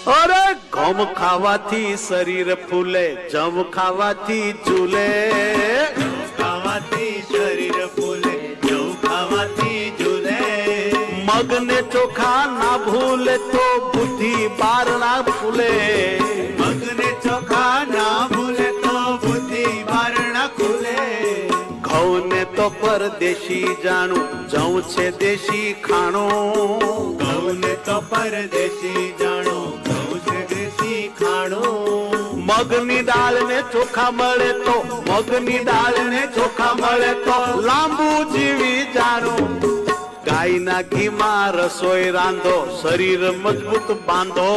અરે ઘઉં ખાવાથી શરીર ફૂલે, જવ ખાવાથી ઝૂલે, ખાવાથી શરીર ફૂલે, જવ ખાવાથી ઝૂલે. મગને ચોખા ના ભૂલે તો બુદ્ધિ બારણા ફૂલે, મગને ચોખા ના ભૂલે તો બુદ્ધિ બારણા ખુલે. ઘઉં ને તો પરદેશી જાણું, જવ છે દેશી ખાણું, ઘઉં ને તો પરદેશી જાણો, ઘઉં છે દેશી ખાણું. મગની દાળ ને ચોખા મળે તો, મગની દાળ ને ચોખા મળે તો લાંબુ જીવી જાણું. ગાયના ઘીમાં રસોઈ રાંધો, શરીર મજબૂત બાંધો.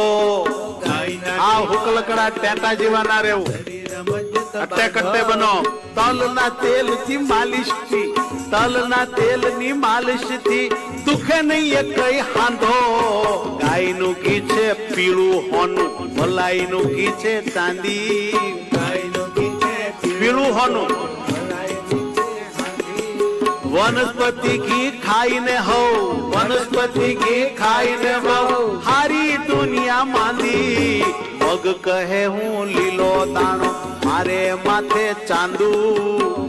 ગાયના આ હુકલકડા ટેટા જેવા ના રહેવું, શરીર મજબૂત કટ્ટે કટ્ટે બનો. તલના તેલ થી માલિશ થી, તલના તેલ ની માલિશ થી દુખે નહીં એ કઈ હાંધો. ગાયનું ઘી છે પીળું હોનું, મલાઈનું ઘી છે ચાંદી, ગાયનું ઘી છે પીળું હોનું. વનસ્પતિ ઘી ખાઈને હો, વનસ્પતિ ઘી ખાઈને હો, હારી દુનિયા માંદી. મગ કહે હું લીલો દાણો, મારે માથે ચાંદુ.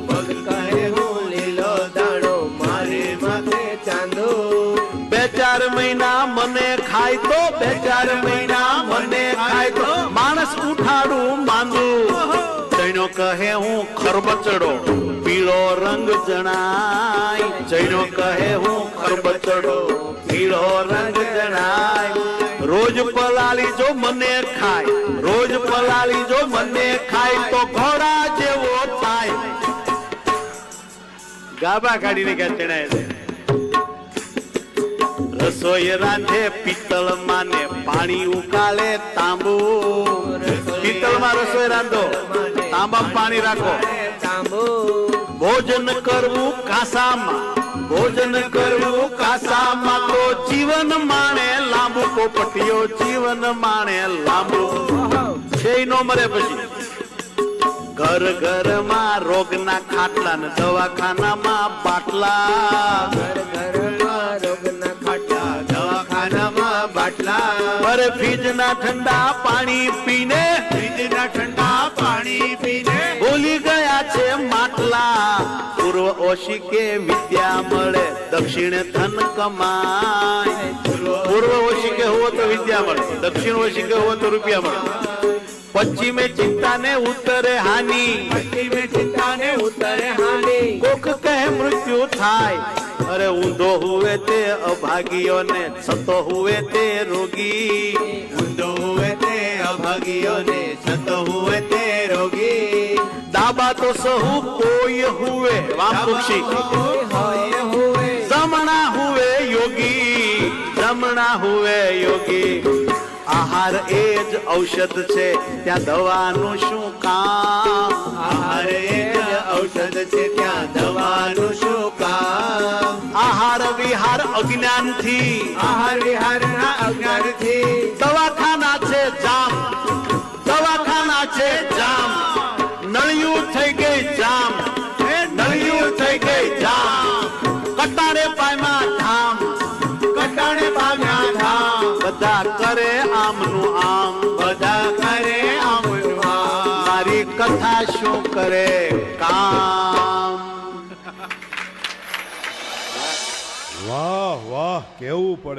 મગ કહે હું લીલો દાણો, મારે માથે ચાંદો. 2-4 મહિના મને ખાય તો, 2-4 મહિના મને ખાય તો માણસ ઉઠાડું માંદું. જૈનો કહે હું ખરબચડો, પીળો રંગ જણાય. જૈનો કહે હું ખરબચડો, પીળો રંગ જણાય. રોજ પલાળી જો મને ખાય, રોજ પલાળી જો મને ખાય તો ઘોડા જેવો થાય. ગાભા કાઢીને ક્યાં ચડાય છે. રસોઈ રાંધે પિત્તળ માને, પાણી ઉકાળે તાંબુ. પિત્તળમાં રસોઈ રાંધો, તાંબામાં પાણી રાખો. તાંબુ. ભોજન કરવું કાસામાં, ભોજન કરવું કાસામાં તો જીવન માણે લાંબુ. પોપટીઓ જીવન માણે લાંબુ, છે નો મરે પછી. ઘર ઘરમાં રોગના ખાટલા ને દવાખાનામાં બાટલા. ઘર ઘરમાં રોગના ખાટલા, દવાખાનામાં બાટલા. અરે ફ્રીજના ઠંડા પાણી પીને, ફ્રીજના ઠંડા પાણી પીને ભૂલી ગયા છે માટલા. પૂર્વ ઓશિકે વિદ્યા મળે, દક્ષિણે ધન કમાય. પૂર્વ ઓશિકે હોવો તો વિદ્યા મળે, દક્ષિણ ઓશિકે હોવો તો રૂપિયા મળે. પશ્ચિમે ચિંતા ને ઉત્તરે હાનિ, પશ્ચિમે ચિંતા ને ઉત્તરે હાનિ. કોક કહે મૃત્યુ થાય, અરે ઊંધો હુવે તે અભાગીઓને, સતો હુવે તે રોગી. ઊંધો હુવે તે અભાગીઓને, સતો હુવે તે રોગી. દાબા તો સહુ કોઈ હુવે વામપક્ષી, હોય હુવે જમણા હુવે યોગી, જમણા હુવે યોગી. આહાર એ જ ઔષધ છે, ત્યાં દવાનું શું કામ. આહાર એ જ ઔષધ છે, ત્યાં દવાનું શું કામ. આહાર વિહાર અજ્ઞાનથી, આહાર વિહારના અજ્ઞાનથી દવાખાના છે જામ, દવાખાના છે જામ. નળિયું થઈ ગઈ જામ, નળિયું થઈ ગઈ જામ. કટારે પામ્યા ધામ, કટાણે પામ્યા ધામ. બધા કરે આમનું આમ, બધા કરે આમનું આમ. મારી કથા શું કરે કામ. વાહ વાહ, કેવું પડે.